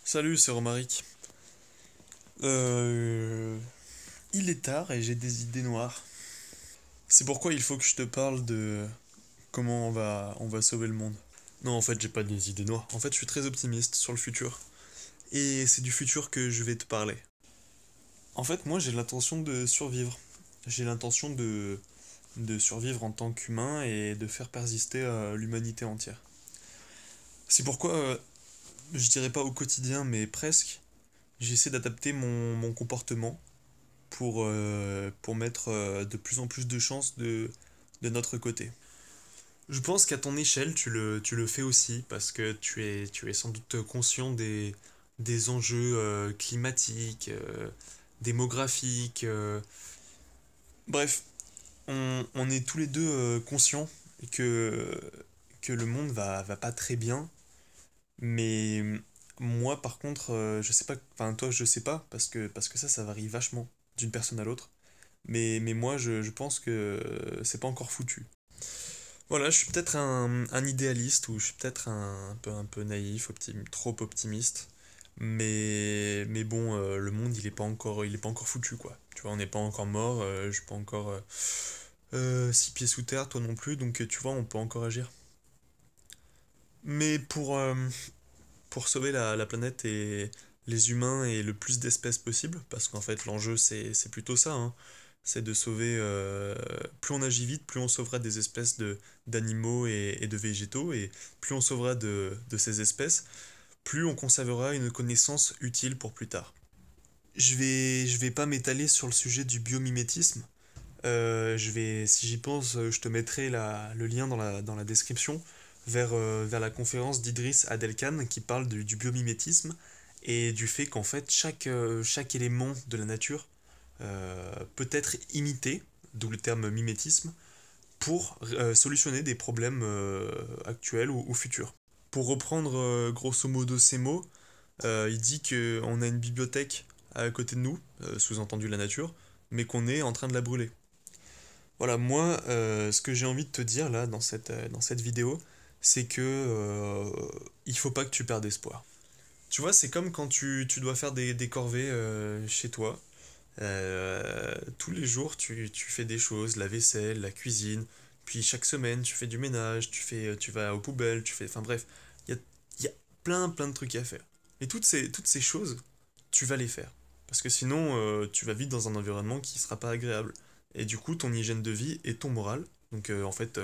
Salut, c'est Romaric. Euh, il est tard et j'ai des idées noires. C'est pourquoi il faut que je te parle de comment on va sauver le monde. Non, en fait, j'ai pas des idées noires. En fait, je suis très optimiste sur le futur. Et c'est du futur que je vais te parler. En fait, moi, j'ai l'intention de survivre. J'ai l'intention de survivre en tant qu'humain et de faire persister l'humanité entière. C'est pourquoi, je dirais pas au quotidien, mais presque, j'essaie d'adapter mon comportement pour mettre de plus en plus de chances de notre côté. Je pense qu'à ton échelle, tu le fais aussi, parce que tu es sans doute conscient des enjeux climatiques, démographiques. Bref, on est tous les deux conscients que, que le monde va pas très bien, mais moi par contre, je sais pas, enfin toi je sais pas, parce que ça varie vachement d'une personne à l'autre. Mais moi, je pense que c'est pas encore foutu. Voilà, je suis peut-être un idéaliste ou je suis peut-être un peu naïf, trop optimiste. Mais bon, le monde, il est pas encore foutu, quoi. Tu vois, on n'est pas encore mort, je suis pas encore 6 pieds sous terre, toi non plus, donc tu vois, on peut encore agir. Mais pour sauver la planète et les humains et le plus d'espèces possible, parce qu'en fait, l'enjeu, c'est plutôt ça, hein. C'est de sauver. Plus on agit vite, plus on sauvera des espèces d'animaux et de végétaux, et plus on sauvera de ces espèces, plus on conservera une connaissance utile pour plus tard. Je vais pas m'étaler sur le sujet du biomimétisme. Si j'y pense, je te mettrai le lien dans la description vers la conférence d'Idriss Adelkan qui parle du biomimétisme et du fait qu'en fait chaque élément de la nature peut être imité, d'où le terme mimétisme, pour solutionner des problèmes actuels ou futurs. Pour reprendre grosso modo ces mots, il dit qu'on a une bibliothèque à côté de nous, sous-entendu la nature, mais qu'on est en train de la brûler. Voilà, moi, ce que j'ai envie de te dire là dans cette vidéo, c'est que il faut pas que tu perdes espoir. Tu vois, c'est comme quand tu dois faire des corvées chez toi. Tous les jours, tu fais des choses, la vaisselle, la cuisine, puis chaque semaine, tu fais du ménage, tu vas aux poubelles, enfin bref, il y a plein de trucs à faire. Et toutes ces choses, tu vas les faire. Parce que sinon, tu vas vite dans un environnement qui sera pas agréable. Et du coup, ton hygiène de vie et ton moral, donc en fait,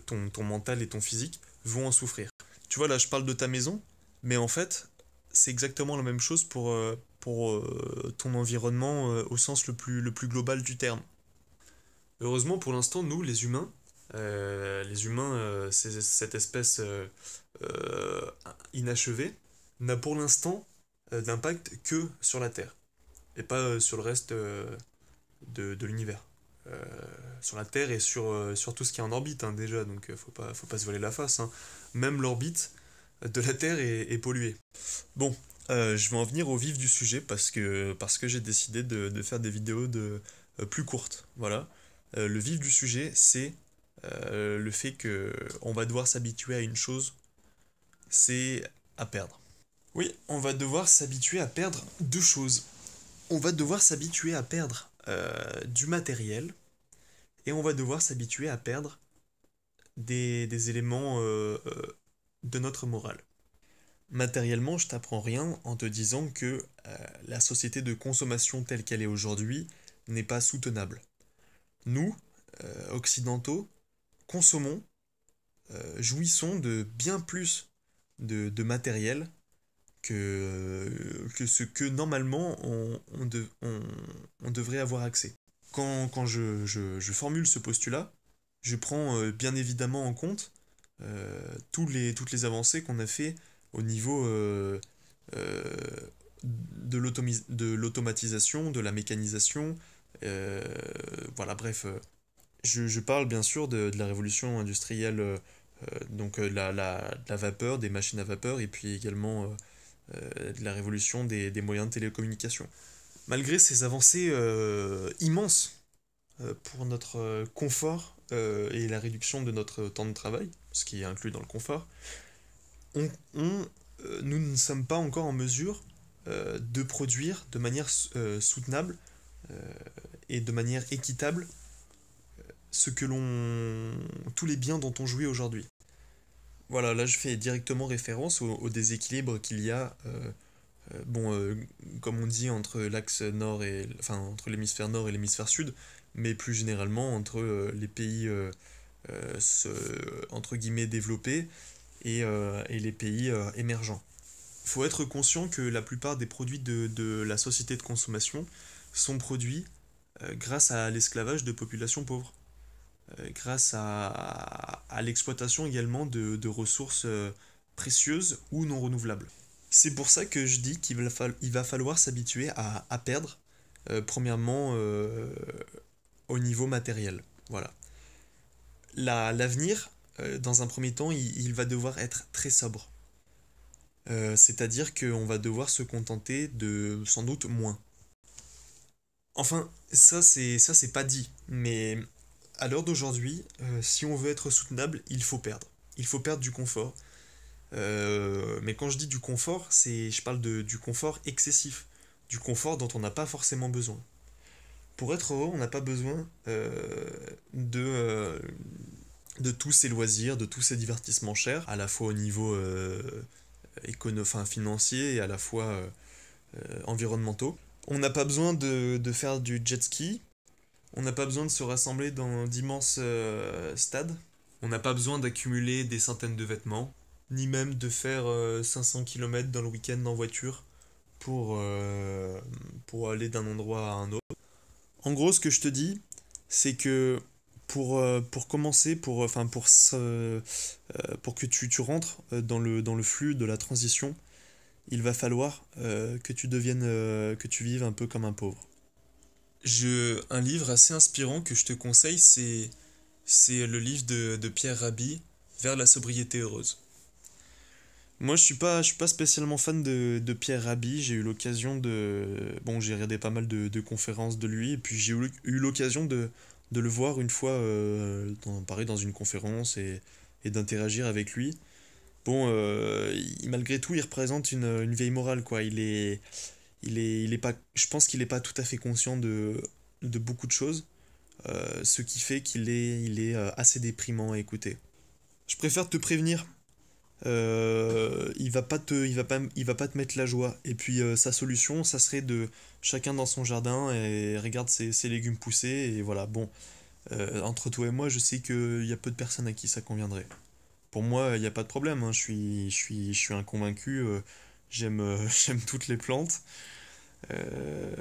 ton mental et ton physique, vont en souffrir. Tu vois, là, je parle de ta maison, mais en fait, c'est exactement la même chose pour ton environnement au sens le plus global du terme. Heureusement, pour l'instant, nous, les humains, cette espèce euh, inachevée, n'a pour l'instant d'impact que sur la Terre, et pas sur le reste de l'univers. Euh, sur la Terre et sur tout ce qui est en orbite, hein, déjà, donc faut pas se voiler la face, hein. Même l'orbite de la Terre est polluée. Bon, je vais en venir au vif du sujet parce que j'ai décidé de faire des vidéos plus courtes. Voilà. Le vif du sujet, c'est le fait que on va devoir s'habituer à une chose, c'est à perdre. Oui, on va devoir s'habituer à perdre deux choses. On va devoir s'habituer à perdre du matériel et on va devoir s'habituer à perdre des éléments de notre morale. Matériellement, je t'apprends rien en te disant que la société de consommation telle qu'elle est aujourd'hui n'est pas soutenable. Nous, occidentaux, consommons, jouissons de bien plus de matériel que ce que normalement on devrait avoir accès. Quand je formule ce postulat, je prends bien évidemment en compte toutes les avancées qu'on a fait au niveau euh, de l'automatisation, de la mécanisation. euh, voilà, bref, je parle bien sûr de la révolution industrielle, donc de la vapeur, des machines à vapeur, et puis également de la révolution des moyens de télécommunication. Malgré ces avancées immenses pour notre confort et la réduction de notre temps de travail, ce qui est inclus dans le confort, on nous ne sommes pas encore en mesure de produire de manière soutenable euh, et de manière équitable tous les biens dont on jouit aujourd'hui. Voilà, là je fais directement référence au déséquilibre qu'il y a, bon, comme on dit, entre l'axe nord enfin, entre l'hémisphère nord et l'hémisphère sud, mais plus généralement entre les pays, entre guillemets, développés et les pays émergents. Il faut être conscient que la plupart des produits de la société de consommation sont produits grâce à l'esclavage de populations pauvres, grâce à l'exploitation également de ressources précieuses ou non renouvelables. C'est pour ça que je dis il va falloir s'habituer à perdre, premièrement au niveau matériel. Voilà. L'avenir, dans un premier temps, il va devoir être très sobre. C'est-à-dire qu'on va devoir se contenter de sans doute moins. Enfin, ça c'est pas dit, mais à l'heure d'aujourd'hui, si on veut être soutenable, il faut perdre. Il faut perdre du confort. Mais quand je dis du confort, je parle du confort excessif, du confort dont on n'a pas forcément besoin. Pour être heureux, on n'a pas besoin de, euh, de tous ces loisirs, de tous ces divertissements chers, à la fois au niveau enfin, financier et à la fois environnementaux. On n'a pas besoin de faire du jet ski, on n'a pas besoin de se rassembler dans d'immenses stades, on n'a pas besoin d'accumuler des centaines de vêtements, ni même de faire 500 km dans le week-end en voiture pour aller d'un endroit à un autre. En gros, ce que je te dis, c'est que pour commencer, enfin pour que tu rentres dans le flux de la transition, il va falloir que tu vives un peu comme un pauvre. Un livre assez inspirant que je te conseille, c'est le livre de Pierre Rabhi, Vers la sobriété heureuse. Moi, je suis pas spécialement fan de Pierre Rabhi. J'ai eu l'occasion bon, j'ai regardé pas mal de conférences de lui, et puis j'ai eu l'occasion de le voir une fois, pareil, dans une conférence, et d'interagir avec lui. Bon, malgré tout, il représente une vieille morale, quoi. Il est pas, je pense qu'il est pas tout à fait conscient de beaucoup de choses, ce qui fait il est assez déprimant à écouter. Je préfère te prévenir. Il va pas te mettre la joie. Et puis sa solution, ça serait de chacun dans son jardin et regarde ses légumes pousser. Et voilà, bon, entre toi et moi, je sais qu'il y a peu de personnes à qui ça conviendrait. Pour moi, il n'y a pas de problème, hein. Je suis un convaincu. J'aime j'aime toutes les plantes. Euh,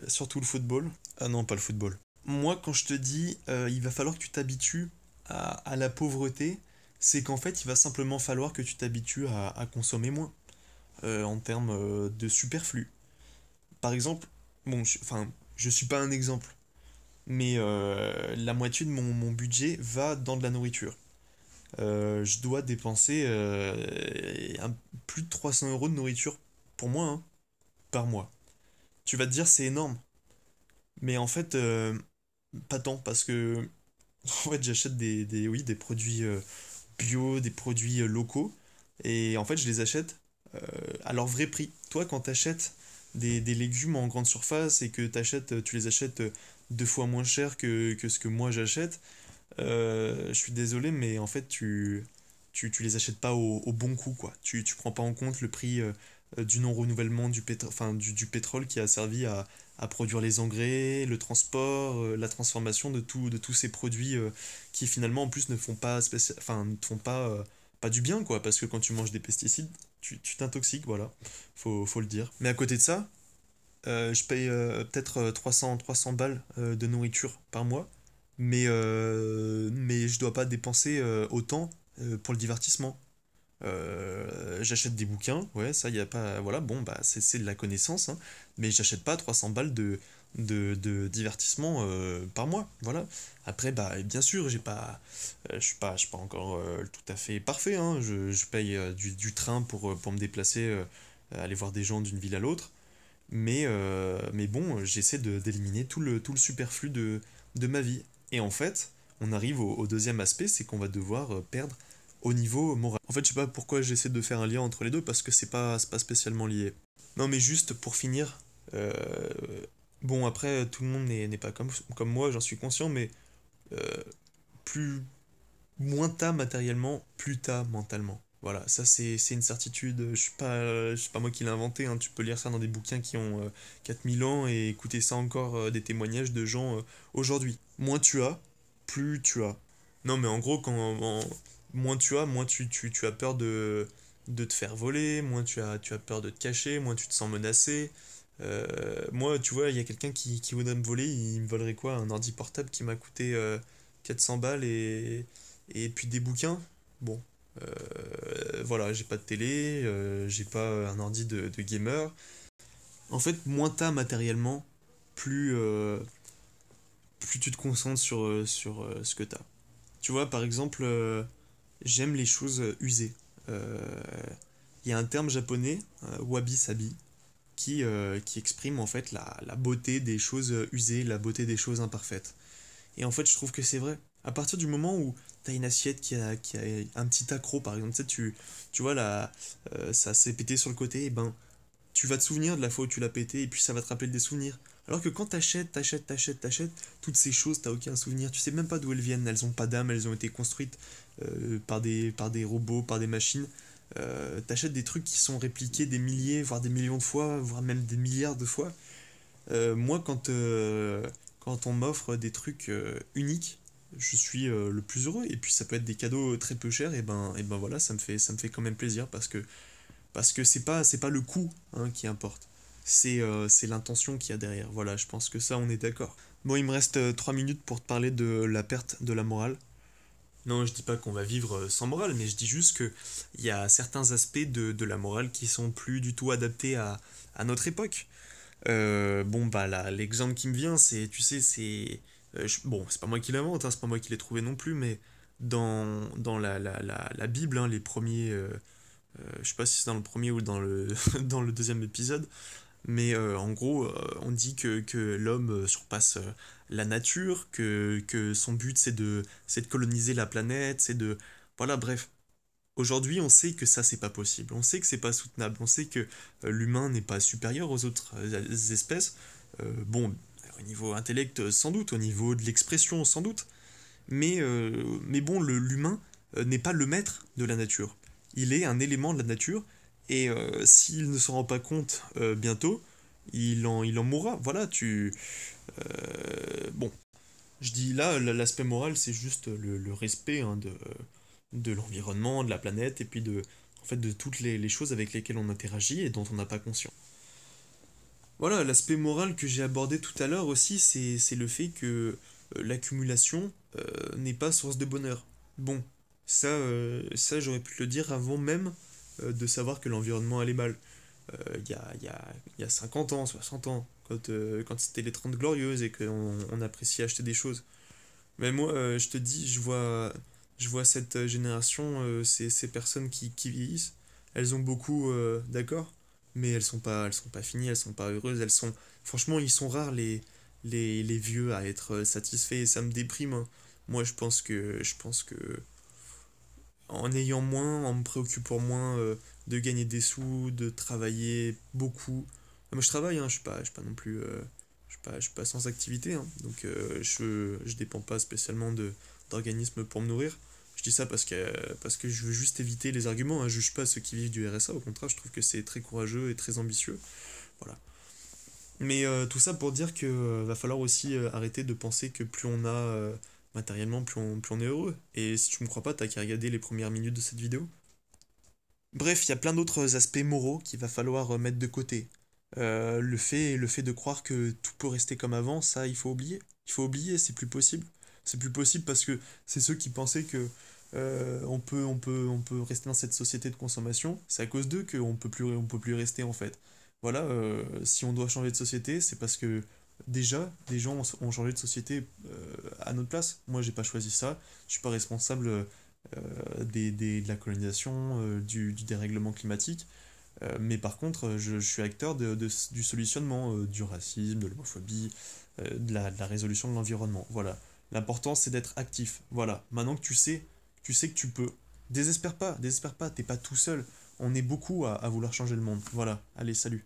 Surtout le football. Ah non, pas le football. Moi, quand je te dis, il va falloir que tu t'habitues à la pauvreté, c'est qu'en fait, il va simplement falloir que tu t'habitues à consommer moins, en termes de superflu. Par exemple, bon, enfin, je suis pas un exemple, mais la moitié de mon budget va dans de la nourriture. Je dois dépenser plus de 300 euros de nourriture pour moi, hein, par mois. Tu vas te dire, c'est énorme, mais en fait, pas tant, parce que en fait, j'achète oui, des produits bio, des produits locaux, et en fait, je les achète euh, à leur vrai prix. Toi, quand tu achètes des légumes en grande surface et que tu les achètes deux fois moins cher que ce que moi j'achète, je suis désolé, mais en fait, tu les achètes pas au bon coût, quoi. Tu prends pas en compte le prix du non-renouvellement enfin, du pétrole qui a servi à produire les engrais, le transport, la transformation de tous ces produits qui finalement en plus ne font pas enfin, ne te font pas du bien, quoi. Parce que quand tu manges des pesticides, tu t'intoxiques, voilà. Faut le dire. Mais à côté de ça, je paye peut-être 300 balles de nourriture par mois, mais je dois pas dépenser autant pour le divertissement. J'achète des bouquins, ouais, ça, y a pas. Voilà, bon, bah, c'est de la connaissance, hein, mais j'achète pas 300 balles de divertissement par mois, voilà. Après, bah, bien sûr, je suis pas encore tout à fait parfait, hein, je paye du train pour me déplacer, aller voir des gens d'une ville à l'autre, mais bon, j'essaie d'éliminer tout le superflu de ma vie. Et en fait, on arrive au deuxième aspect, c'est qu'on va devoir perdre au niveau moral. En fait, je sais pas pourquoi j'essaie de faire un lien entre les deux, parce que c'est pas spécialement lié. Non, mais juste pour finir, euh, bon, après, tout le monde n'est pas comme moi, j'en suis conscient, mais euh, plus moins t'as matériellement, plus t'as mentalement. Voilà, ça c'est une certitude, je suis pas moi qui l'ai inventé, hein. Tu peux lire ça dans des bouquins qui ont 4000 ans et écouter ça encore des témoignages de gens aujourd'hui. Moins tu as, plus tu as. Non mais en gros, moins tu as, moins tu as peur de te faire voler, moins tu as peur de te cacher, moins tu te sens menacé. Moi, tu vois, il y a quelqu'un qui voudrait me voler, il me volerait quoi? Un ordi portable qui m'a coûté 400 balles et puis des bouquins. Bon, voilà, j'ai pas de télé, j'ai pas un ordi de gamer. En fait, moins t'as matériellement, plus, plus tu te concentres sur ce que t'as. Tu vois, par exemple, j'aime les choses usées. Euh, Il y a un terme japonais, wabi-sabi, qui exprime en fait la beauté des choses usées, la beauté des choses imparfaites. Et en fait, je trouve que c'est vrai. À partir du moment où t'as une assiette qui a un petit accroc, par exemple, tu vois, là, ça s'est pété sur le côté, et ben, tu vas te souvenir de la fois où tu l'as pété, et puis ça va te rappeler des souvenirs. Alors que quand t'achètes, toutes ces choses, t'as aucun souvenir, tu sais même pas d'où elles viennent, elles ont pas d'âme, elles ont été construites par des robots, par des machines. T'achètes des trucs qui sont répliqués des milliers, voire des millions de fois, voire même des milliards de fois. Moi, quand on m'offre des trucs uniques, je suis le plus heureux. Et puis ça peut être des cadeaux très peu chers, et ben voilà, ça me fait quand même plaisir parce que c'est pas le coût hein, qui importe. C'est l'intention qu'il y a derrière. Voilà, je pense que ça, on est d'accord. Bon, il me reste 3 minutes pour te parler de la perte de la morale. Non, je dis pas qu'on va vivre sans morale, mais je dis juste que il y a certains aspects de la morale qui sont plus du tout adaptés à notre époque. Bon, bah là, l'exemple qui me vient, c'est, tu sais, c'est. Bon, c'est pas moi qui l'invente, hein, c'est pas moi qui l'ai trouvé non plus, mais dans la Bible, hein, les premiers. Je sais pas si c'est dans le premier ou dans le, dans le deuxième épisode, mais en gros, on dit que l'homme surpasse la nature, que son but c'est de coloniser la planète, c'est de. Voilà, bref. Aujourd'hui, on sait que ça, c'est pas possible. On sait que c'est pas soutenable. On sait que l'humain n'est pas supérieur aux autres espèces. Bon, au niveau intellect, sans doute, au niveau de l'expression, sans doute. Mais bon, l'humain n'est pas le maître de la nature. Il est un élément de la nature. Et s'il ne s'en rend pas compte bientôt, il en mourra. Voilà, bon, je dis là, l'aspect moral, c'est juste le respect hein, de l'environnement, de la planète, et puis en fait, de toutes les choses avec lesquelles on interagit et dont on n'a pas conscience. Voilà, l'aspect moral que j'ai abordé tout à l'heure aussi, c'est le fait que l'accumulation n'est pas source de bonheur. Bon, ça j'aurais pu te le dire avant même de savoir que l'environnement allait mal. Il y a 50 ans, 60 ans, quand c'était les 30 glorieuses et qu'on appréciait acheter des choses. Mais moi, je te dis, je vois cette génération, ces personnes qui vieillissent, elles ont beaucoup d'accord, mais elles sont pas finies, elles sont pas heureuses, franchement, ils sont rares les vieux à être satisfaits et ça me déprime, hein. Moi, je pense que en ayant moins, en me préoccupant moins de gagner des sous, de travailler beaucoup. Moi, je travaille, hein, je suis pas non plus, je suis pas sans activité, hein. Donc je dépends pas spécialement d'organismes pour me nourrir. Je dis ça parce que je veux juste éviter les arguments, hein. Je juge pas ceux qui vivent du RSA, au contraire, je trouve que c'est très courageux et très ambitieux. Voilà. Mais tout ça pour dire que va falloir aussi arrêter de penser que plus on a matériellement, plus on est heureux. Et si tu me crois pas, t'as qu'à regarder les premières minutes de cette vidéo. Bref, il y a plein d'autres aspects moraux qu'il va falloir mettre de côté. Le fait de croire que tout peut rester comme avant, ça, il faut oublier. Il faut oublier, c'est plus possible. C'est plus possible parce que c'est ceux qui pensaient que on peut rester dans cette société de consommation. C'est à cause d'eux on peut plus rester en fait. Voilà, si on doit changer de société, c'est parce que déjà, des gens ont changé de société à notre place. Moi, j'ai pas choisi ça. Je suis pas responsable de la colonisation, du dérèglement climatique. Mais par contre, je suis acteur du solutionnement du racisme, de l'homophobie, de la résolution de l'environnement. Voilà. L'important, c'est d'être actif. Voilà. Maintenant que tu sais que tu peux, Désespère pas, t'es pas tout seul. On est beaucoup à vouloir changer le monde. Voilà, allez, salut.